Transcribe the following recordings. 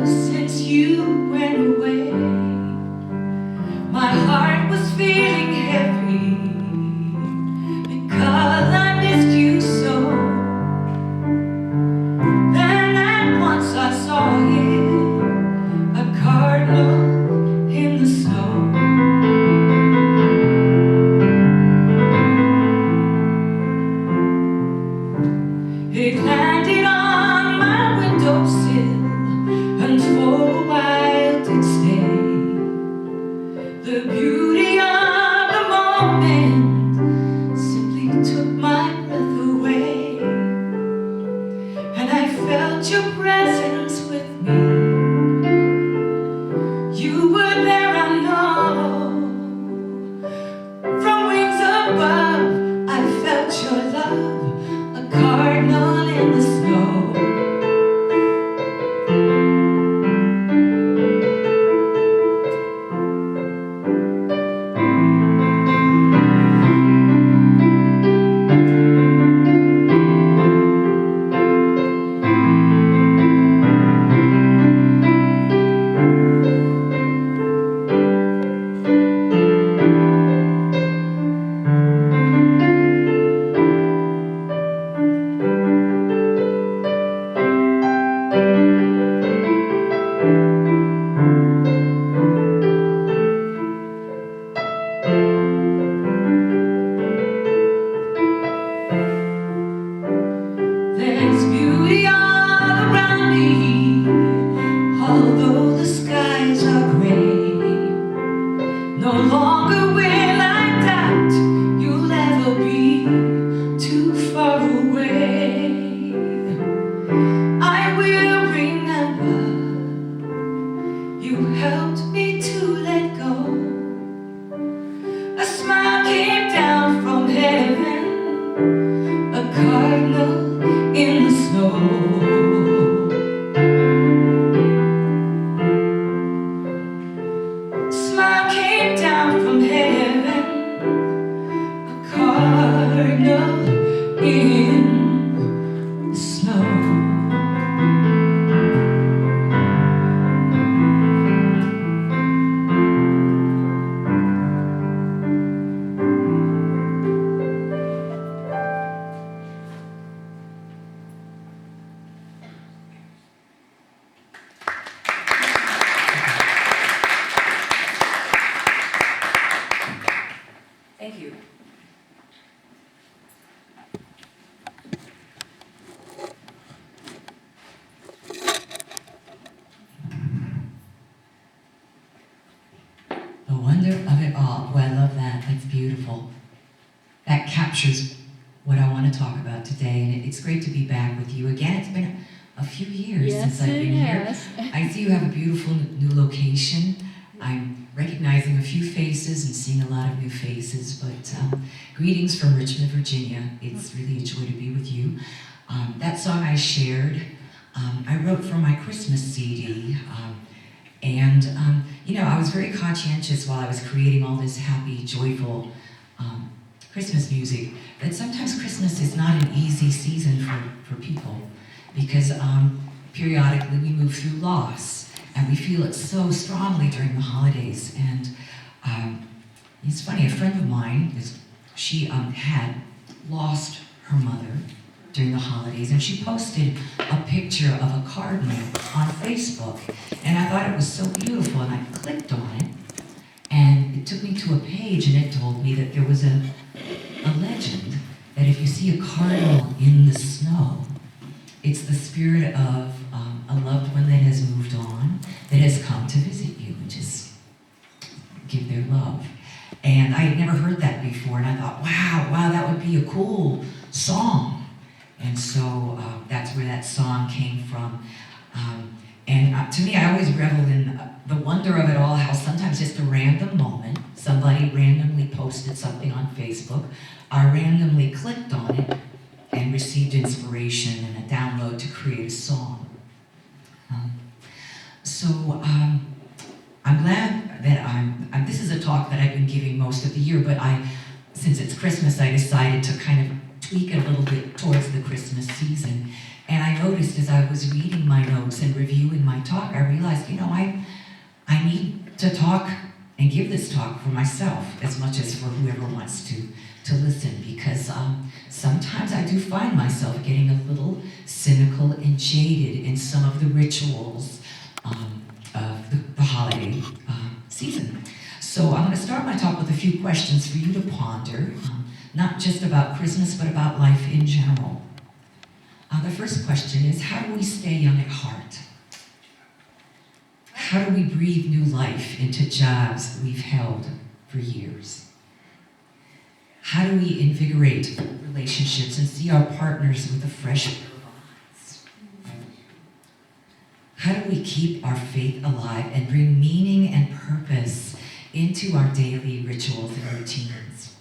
since you went away. My heart was feeling heavy because I missed you so. Then at once I saw him, a cardinal in the snow. It landed on my windowsill and for a while did stay. The beauty of the moment simply took my breath away, and I felt your presence with me. You were there, I know. From wings above, I felt your love, a cardinal in the snow. There's beauty all around me, although the skies are gray. No longer will I doubt you'll ever be too far away. I will remember you helped me to let go. A smile came down from heaven, a cardinal in the snow. Smile came down from heaven, a cardinal in the snow. Thank you. The wonder of it all. Oh, I love that. That's beautiful. That captures what I want to talk about today, and it's great to be back with you again. It's been a few years since I've been here. I see you have a beautiful new location. I'm recognizing a few faces and seeing a lot of new faces, but greetings from Richmond, Virginia. It's really a joy to be with you. That song I shared, I wrote for my Christmas CD, and you know, I was very conscientious while I was creating all this happy, joyful Christmas music, that sometimes Christmas is not an easy season for people, because periodically we move through loss, and we feel it so strongly during the holidays. And it's funny, a friend of mine, she had lost her mother during the holidays, and she posted a picture of a cardinal on Facebook, and I thought it was so beautiful, and I clicked on it, and it took me to a page, and it told me that there was a legend that if you see a cardinal in the snow, it's the spirit of a loved one that has moved on, that has come to visit you and just give their love. And I had never heard that before, and I thought, wow, that would be a cool song. And so that's where that song came from. And to me, I always revel in the wonder of it all, how sometimes just a random moment, somebody randomly posted something on Facebook, I randomly clicked on it and received inspiration and a download to create a song. So I'm glad that this is a talk that I've been giving most of the year, but since it's Christmas, I decided to kind of tweak it a little bit towards the Christmas season. And I noticed as I was reading my notes and reviewing my talk, I realized realized, I need to talk and give this talk for myself as much as for whoever wants to listen, because sometimes I do find myself getting a little cynical and jaded in some of the rituals of the holiday season. So I'm going to start my talk with a few questions for you to ponder, not just about Christmas, but about life in general. The first question is, how do we stay young at heart? How do we breathe new life into jobs we've held for years? How do we invigorate relationships and see our partners with a fresh pair of eyes? How do we keep our faith alive and bring meaning and purpose into our daily rituals and routines?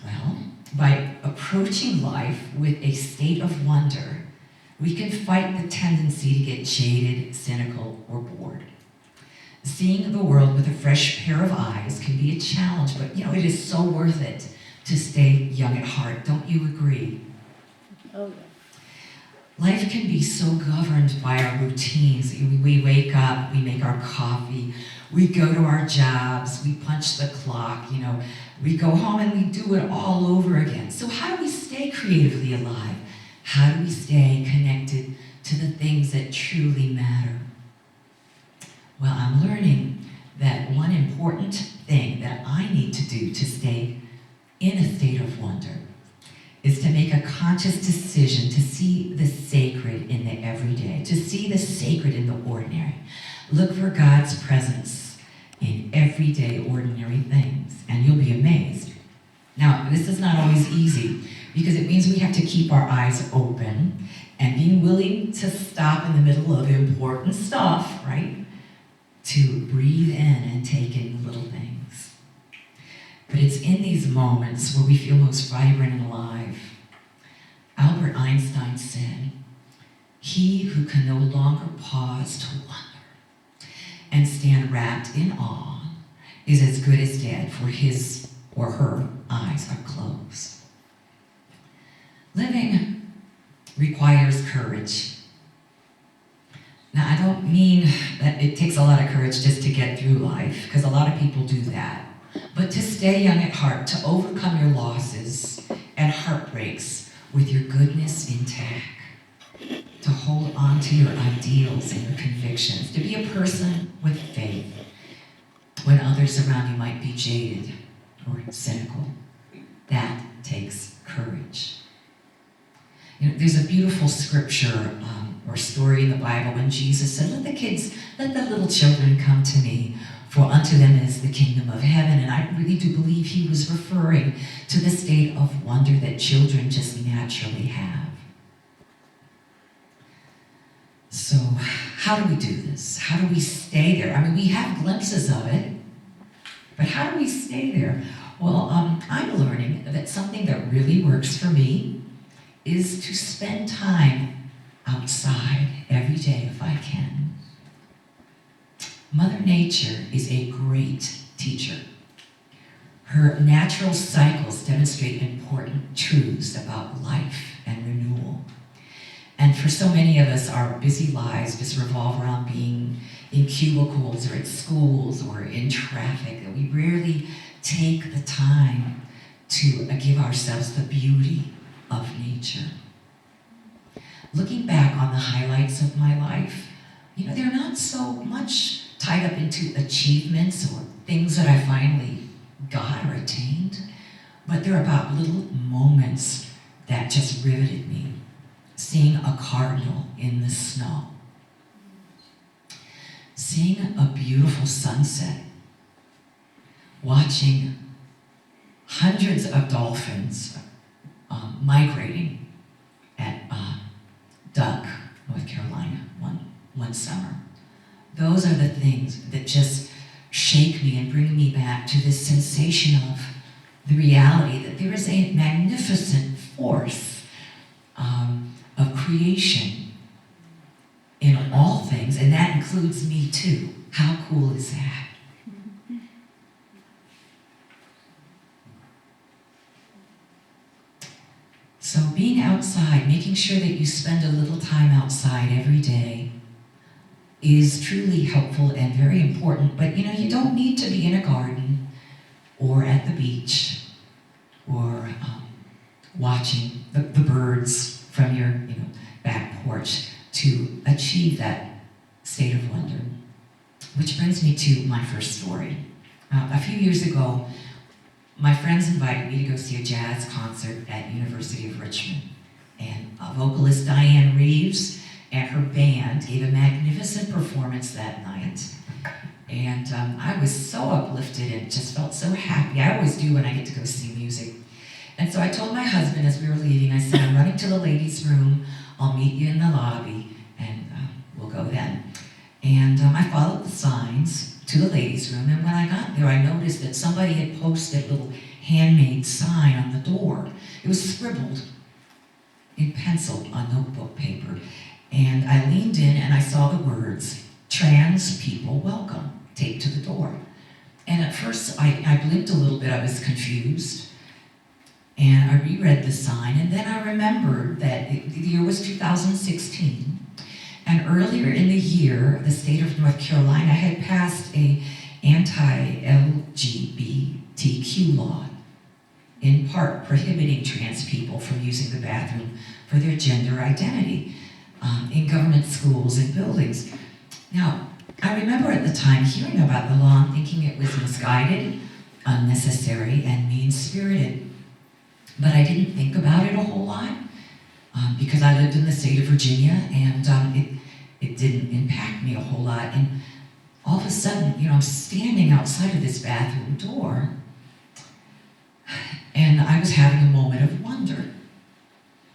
Well, by approaching life with a state of wonder, we can fight the tendency to get jaded, cynical, or bored. Seeing the world with a fresh pair of eyes can be a challenge, but it is so worth it to stay young at heart. Don't you agree? Oh, yeah. Life can be so governed by our routines. We wake up, we make our coffee, we go to our jobs, we punch the clock, we go home and we do it all over again. So how do we stay creatively alive? How do we stay connected to the things that truly matter? Well, I'm learning that one important thing that I need to do to stay in a state of wonder is to make a conscious decision to see the sacred in the everyday, to see the sacred in the ordinary. Look for God's presence in everyday, ordinary things, and you'll be amazed. Now, this is not always easy, because it means we have to keep our eyes open and being willing to stop in the middle of important stuff, right? To breathe in and take in little things. But it's in these moments where we feel most vibrant and alive. Albert Einstein said, "He who can no longer pause to wonder and stand wrapped in awe is as good as dead, for his or her eyes are closed." Living requires courage. Now, I don't mean that it takes a lot of courage just to get through life, because a lot of people do that. But to stay young at heart, to overcome your losses and heartbreaks with your goodness intact, to hold on to your ideals and your convictions, to be a person with faith when others around you might be jaded or cynical. That takes courage. There's a beautiful scripture or story in the Bible when Jesus said, let the little children come to me, for unto them is the kingdom of heaven. And I really do believe he was referring to the state of wonder that children just naturally have. So how do we do this? How do we stay there? I mean, we have glimpses of it, but how do we stay there? Well, I'm learning that something that really works for me is to spend time outside every day if I can. Mother Nature is a great teacher. Her natural cycles demonstrate important truths about life and renewal. And for so many of us, our busy lives just revolve around being in cubicles or at schools or in traffic, that we rarely take the time to give ourselves the beauty of nature. Looking back on the highlights of my life, they're not so much tied up into achievements or things that I finally got or attained, but they're about little moments that just riveted me. Seeing a cardinal in the snow, seeing a beautiful sunset, watching hundreds of dolphins migrating at Duck, North Carolina, one summer. Those are the things that just shake me and bring me back to this sensation of the reality that there is a magnificent force of creation in all things, and that includes me too. How cool is that? So being outside, making sure that you spend a little time outside every day, is truly helpful and very important, but you don't need to be in a garden or at the beach or watching the birds from your back porch to achieve that state of wonder. Which brings me to my first story. A few years ago, my friends invited me to go see a jazz concert at University of Richmond. And vocalist Diane Reeves and her band gave a magnificent performance that night. And I was so uplifted and just felt so happy. I always do when I get to go see music. And so I told my husband as we were leaving, I said, I'm running to the ladies' room. I'll meet you in the lobby, and we'll go then. And I followed the signs to the ladies' room, and when I got there, I noticed that somebody had posted a little handmade sign on the door. It was scribbled in pencil on notebook paper. And I leaned in and I saw the words, "Trans people welcome," taped to the door. And at first, I blinked a little bit, I was confused. And I reread the sign, and then I remembered that the year was 2016. And earlier in the year, the state of North Carolina had passed a anti-LGBTQ law, in part prohibiting trans people from using the bathroom for their gender identity in government schools and buildings. Now, I remember at the time hearing about the law and thinking it was misguided, unnecessary, and mean-spirited. But I didn't think about it a whole lot because I lived in the state of Virginia, and it didn't impact me a whole lot. And all of a sudden, I'm standing outside of this bathroom door, and I was having a moment of wonder.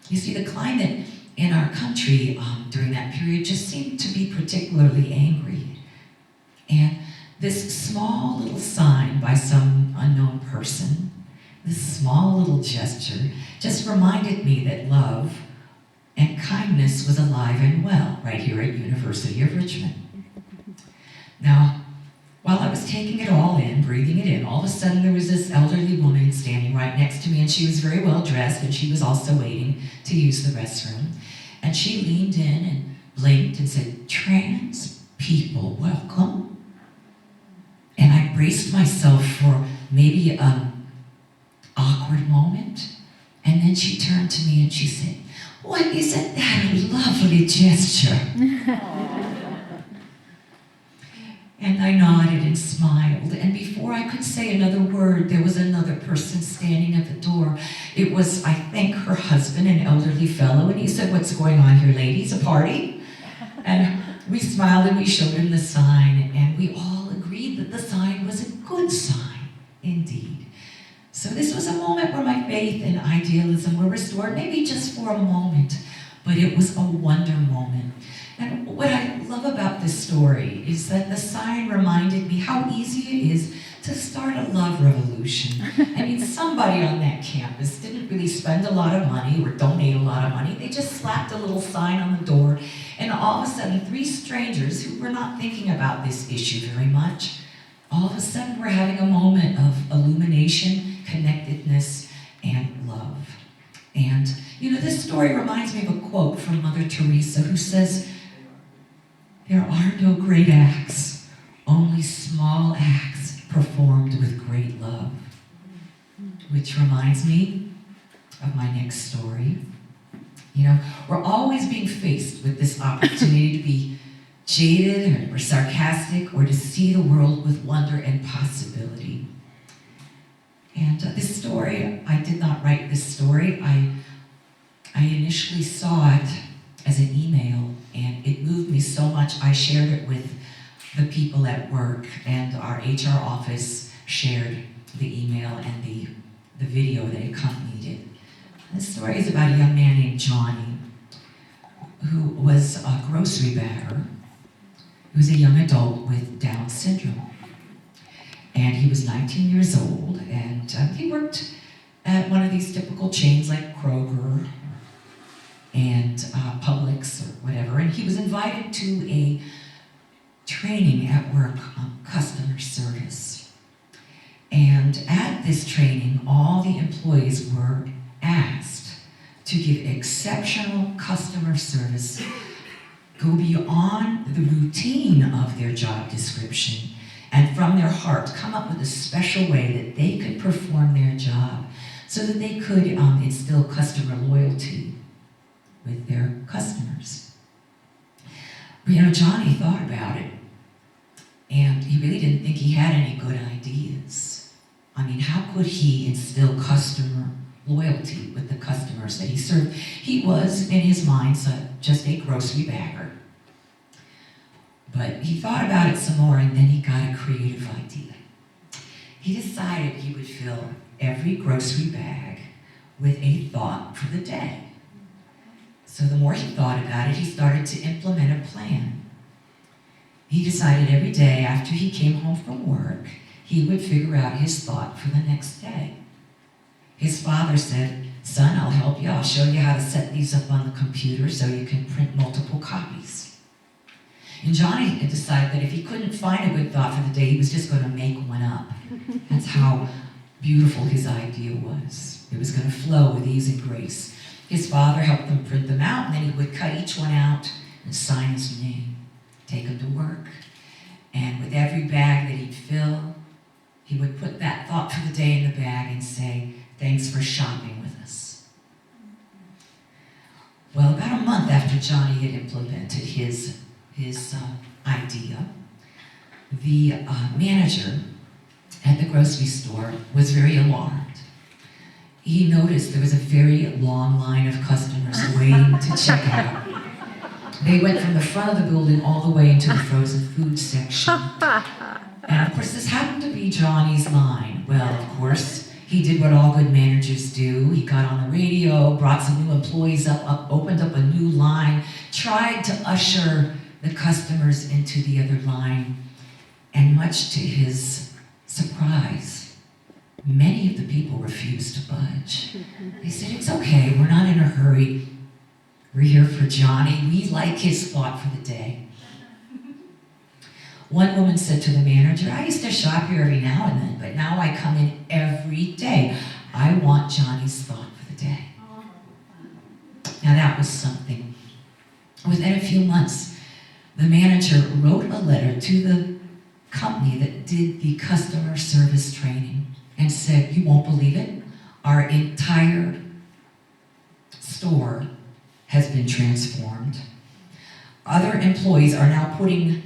You see, the climate in our country during that period just seemed to be particularly angry. And this small little sign by some unknown person, this small little gesture, just reminded me that love and kindness was alive and well right here at University of Richmond. Now, while I was taking it all in, breathing it in, all of a sudden there was this elderly woman standing right next to me, and she was very well dressed, and she was also waiting to use the restroom. And she leaned in and blinked and said, "Trans people welcome." And I braced myself for maybe an awkward moment. And then she turned to me and she said, "Well, isn't that a lovely gesture?" And I nodded and smiled, and before I could say another word, there was another person standing at the door. It was, I think, her husband, an elderly fellow, and he said, "What's going on here, ladies, a party?" And we smiled and we showed him the sign, and we all agreed that the sign was a good sign, indeed. So this was a moment where my faith and idealism were restored, maybe just for a moment, but it was a wonder moment. And what I love about this story is that the sign reminded me how easy it is to start a love revolution. I mean, somebody on that campus didn't really spend a lot of money or donate a lot of money. They just slapped a little sign on the door, and all of a sudden, 3 strangers who were not thinking about this issue very much, all of a sudden were having a moment of illumination, connectedness, and love. And, this story reminds me of a quote from Mother Teresa, who says, "There are no great acts, only small acts performed with great love." Which reminds me of my next story. We're always being faced with this opportunity to be jaded or sarcastic, or to see the world with wonder and possibility. And this story, I did not write this story. I initially saw it as an email, and it moved me so much, I shared it with the people at work, and our HR office shared the email and the video that accompanied it. This story is about a young man named Johnny, who was a grocery bagger. He was a young adult with Down syndrome. And he was 19 years old, and he worked at one of these typical chains like Kroger and Publix or whatever, and he was invited to a training at work on customer service. And at this training, all the employees were asked to give exceptional customer service go beyond the routine of their job description and from their heart come up with a special way that they could perform their job so that they could instill customer loyalty with their customers. But Johnny thought about it, and he really didn't think he had any good ideas. I mean, how could he instill customer loyalty with the customers that he served? He was, in his mind, just a grocery bagger. But he thought about it some more, and then he got a creative idea. He decided he would fill every grocery bag with a thought for the day. So the more he thought about it, he started to implement a plan. He decided every day after he came home from work, he would figure out his thought for the next day. His father said, "Son, I'll help you. I'll show you how to set these up on the computer so you can print multiple copies." And Johnny had decided that if he couldn't find a good thought for the day, he was just going to make one up. That's how beautiful his idea was. It was going to flow with ease and grace. His father helped them print them out, and then he would cut each one out and sign his name, take them to work. And with every bag that he'd fill, he would put that thought for the day in the bag and say, "Thanks for shopping with us." Well, about a month after Johnny had implemented his idea, the manager at the grocery store was very alarmed. He noticed there was a very long line of customers waiting to check out. They went from the front of the building all the way into the frozen food section. And of course, this happened to be Johnny's line. Well, of course, he did what all good managers do. He got on the radio, brought some new employees up, opened up a new line, tried to usher the customers into the other line, and much to his surprise, many of the people refused to budge. They said, "It's okay, we're not in a hurry. We're here for Johnny. We like his thought for the day." One woman said to the manager, "I used to shop here every now and then, but now I come in every day. I want Johnny's thought for the day." Now that was something. Within a few months, the manager wrote a letter to the company that did the customer service training and said, "You won't believe it, our entire store has been transformed. Other employees are now putting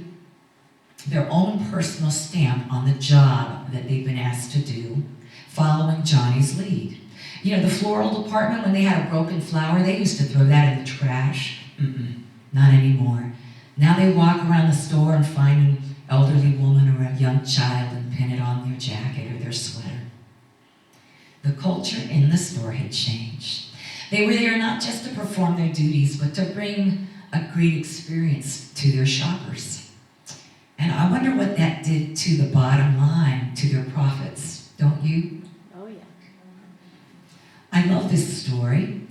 their own personal stamp on the job that they've been asked to do, following Johnny's lead. The floral department, when they had a broken flower, they used to throw that in the trash. Not anymore. Now they walk around the store and find an elderly woman or a young child and pin it on their jacket or their sweater." The culture in the store had changed. They were there not just to perform their duties, but to bring a great experience to their shoppers. And I wonder what that did to the bottom line, to their profits, don't you? Oh, yeah. I love this story.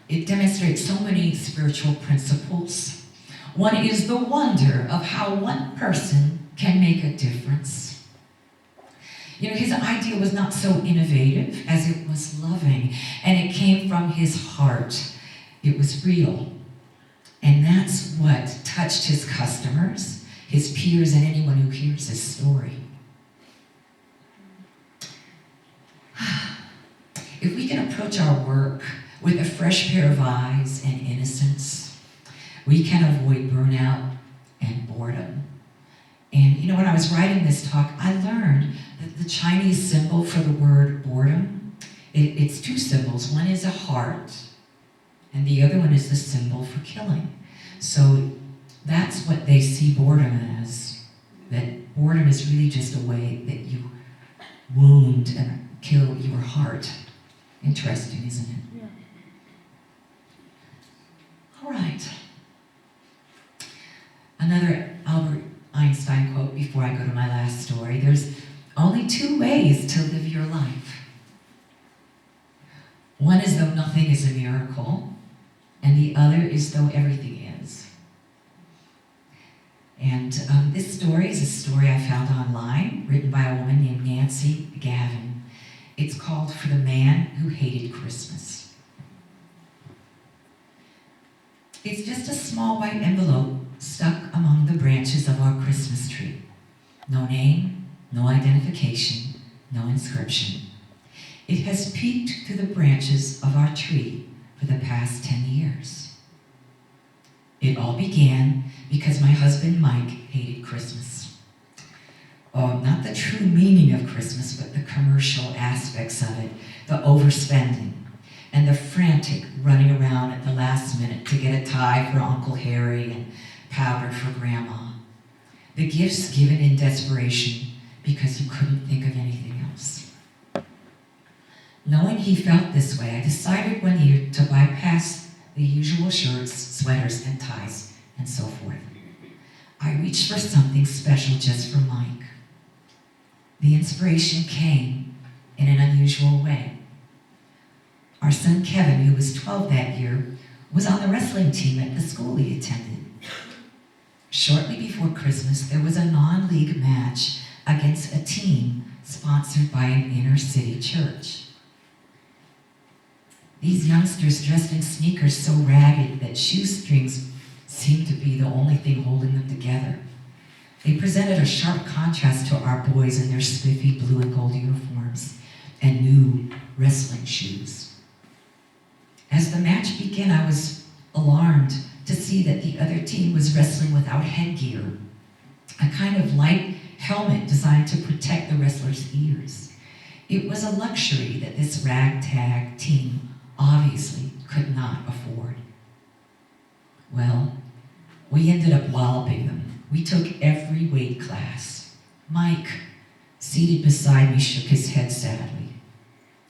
It demonstrates so many spiritual principles. One is the wonder of how one person can make a difference. His idea was not so innovative as it was loving, and it came from his heart. It was real. And that's what touched his customers, his peers, and anyone who hears his story. If we can approach our work with a fresh pair of eyes and innocence, we can avoid burnout and boredom. And when I was writing this talk, I learned that the Chinese symbol for the word boredom, it's two symbols. One is a heart, and the other one is the symbol for killing. So that's what they see boredom as, that boredom is really just a way that you wound and kill your heart. Interesting, isn't it? Yeah. All right. Another Albert Einstein quote before I go to my last story. There's only two ways to live your life. One is though nothing is a miracle, and the other is though everything is. And this story is a story I found online, written by a woman named Nancy Gavin. It's called For the Man Who Hated Christmas. It's just a small small white envelope stuck among the branches of our Christmas tree. No name, no identification, no inscription. It has peeked through the branches of our tree for the past 10 years. It all began because my husband Mike hated Christmas. Oh, not the true meaning of Christmas, but the commercial aspects of it, the overspending, and the frantic running around at the last minute to get a tie for Uncle Harry and powder for Grandma. The gifts given in desperation because you couldn't think of anything else. Knowing he felt this way, I decided one year to bypass the usual shirts, sweaters, and ties, and so forth. I reached for something special just for Mike. The inspiration came in an unusual way. Our son Kevin, who was 12 that year, was on the wrestling team at the school he attended. Shortly before Christmas, there was a non-league match against a team sponsored by an inner-city church. These youngsters dressed in sneakers so ragged that shoestrings seemed to be the only thing holding them together. They presented a sharp contrast to our boys in their spiffy blue and gold uniforms and new wrestling shoes. As the match began, I was alarmed to see that the other team was wrestling without headgear, a kind of light helmet designed to protect the wrestler's ears. It was a luxury that this ragtag team obviously could not afford. Well, we ended up walloping them. We took every weight class. Mike, seated beside me, shook his head sadly.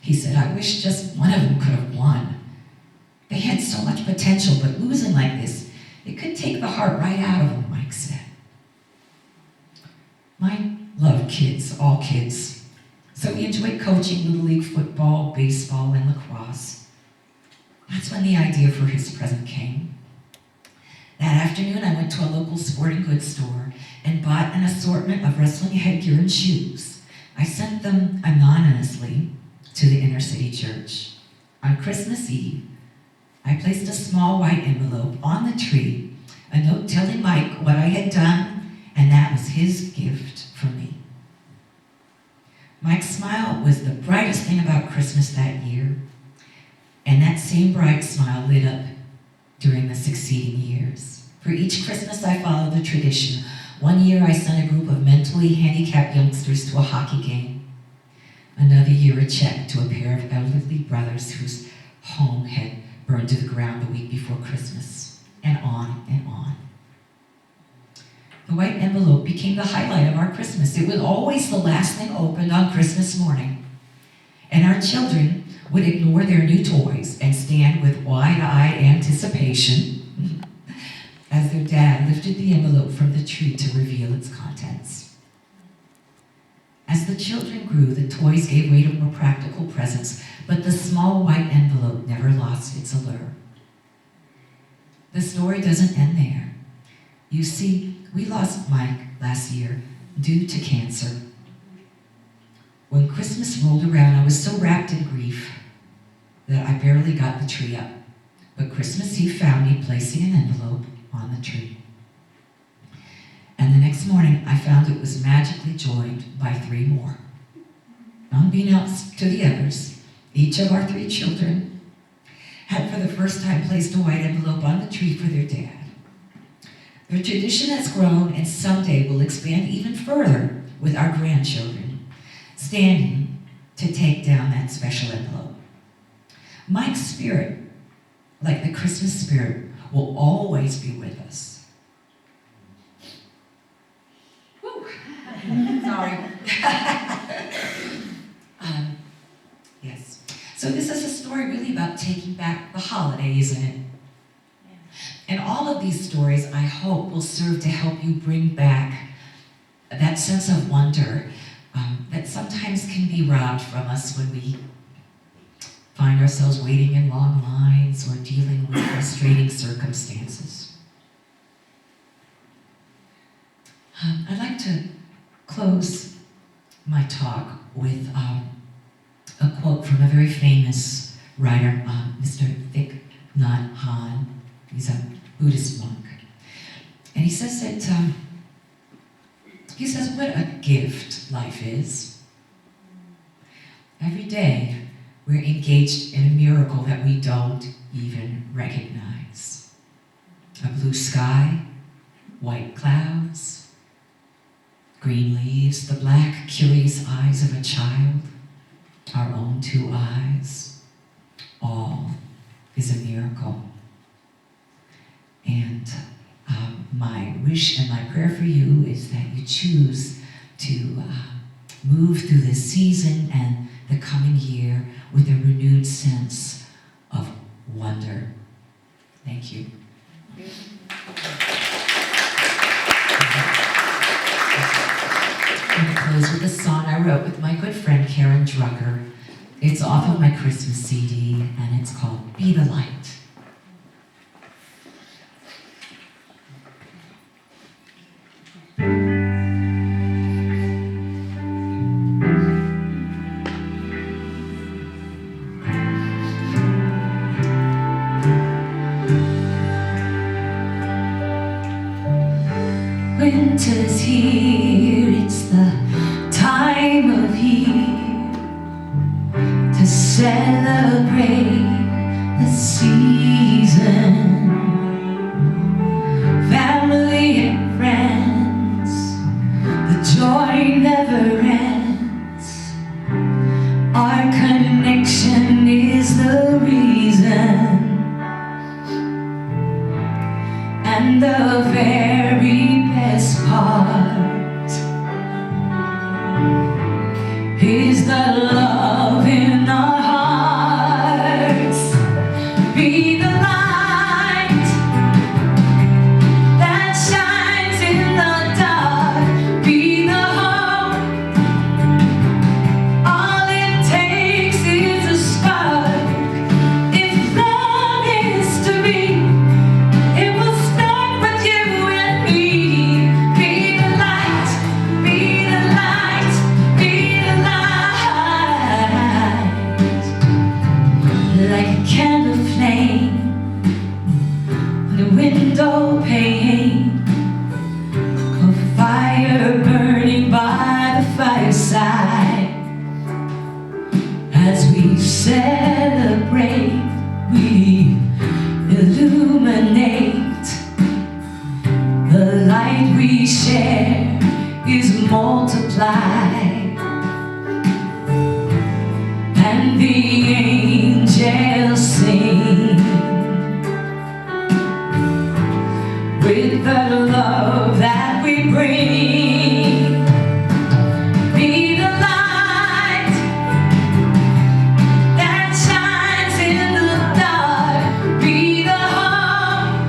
He said, "I wish just one of them could have won. They had so much potential, but losing like this, it could take the heart right out of them," Mike said. Mike loved kids, all kids. So he enjoyed coaching Little League football, baseball, and lacrosse. That's when the idea for his present came. That afternoon, I went to a local sporting goods store and bought an assortment of wrestling headgear and shoes. I sent them anonymously to the inner city church. On Christmas Eve, I placed a small white envelope on the tree, a note telling Mike what I had done, and that was his gift for me. Mike's smile was the brightest thing about Christmas that year, and that same bright smile lit up during the succeeding years. For each Christmas, I followed the tradition. One year, I sent a group of mentally handicapped youngsters to a hockey game. Another year, a check to a pair of elderly brothers whose home had burned to the ground the week before Christmas, and on and on. The white envelope became the highlight of our Christmas. It was always the last thing opened on Christmas morning. And our children would ignore their new toys and stand with wide-eyed anticipation as their dad lifted the envelope from the tree to reveal its contents. As the children grew, the toys gave way to more practical presents, but the small white envelope never lost its allure. The story doesn't end there. You see, we lost Mike last year due to cancer. When Christmas rolled around, I was so wrapped in grief that I barely got the tree up. But Christmas Eve found me placing an envelope on the tree. And the next morning, I found it was magically joined by 3 more. Unbeknownst to the others, each of our 3 children had for the first time placed a white envelope on the tree for their dad. The tradition has grown and someday will expand even further with our grandchildren standing to take down that special envelope. Mike's spirit, like the Christmas spirit, will always be with us. Woo. Sorry. Yes. So this is a story really about taking back the holiday, isn't it? Yeah. And all of these stories, I hope, will serve to help you bring back that sense of wonder that sometimes can be robbed from us when we find ourselves waiting in long lines or dealing with frustrating circumstances. I'd like to close my talk with a quote from a very famous writer, Mr. Thich Nhat Hanh. He's a Buddhist monk. And he says that, what a gift life is. Every day, we're engaged in a miracle that we don't even recognize. A blue sky, white clouds, green leaves, the black, curious eyes of a child, our own two eyes, all is a miracle. And my wish and my prayer for you is that you choose to move through this season and the coming year with a renewed sense of wonder. Thank you. I'm going to close with a song I wrote with my good friend Karen Drucker. It's off of my Christmas CD, and it's called Be the Light. Winter's here, it's the time of year to celebrate the season. Family and friends, the joy never ends. Our connection is the reason, and the very best part is the love in our hearts. Be the light that shines in the dark. Be the hope. All it takes is a spark. If love is to be, it will start with you and me. Be the light, be the light, be the light. Like a candle flame on a window pane, a fire burning by the fireside. As we celebrate, we illuminate. The light we share is multiplied, and the angels sing with the love that we bring. Be the light that shines in the dark. Be the hope.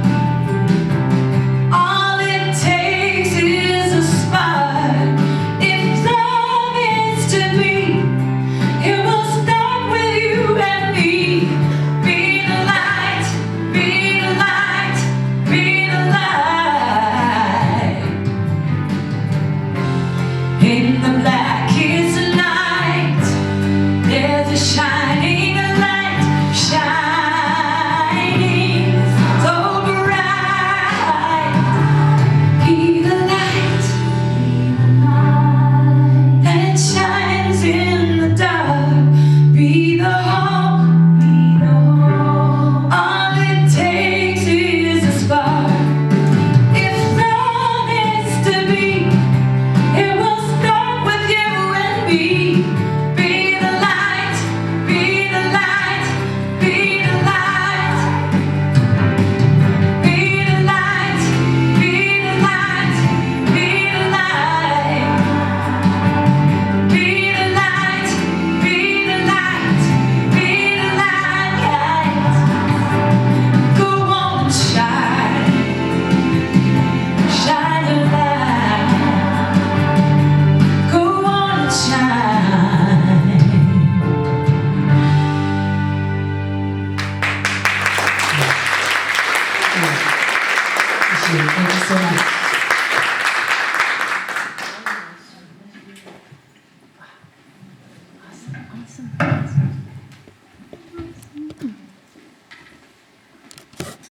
All it takes is a spark. If love is to be, it will start with you and me. Be the light, be the light, be the light. In the blackest night, there's a shining light, shining so bright. Be the light that shines in the dark. Be the hope. All it takes is a spark. If love is to be, it will start with you and me. Be the light, be the light, be the light. Be the light, be the light, be the light. Be the light, be the light, be the light. Go on and shine, shine a light. Go on and shine. Thank you so much. Awesome.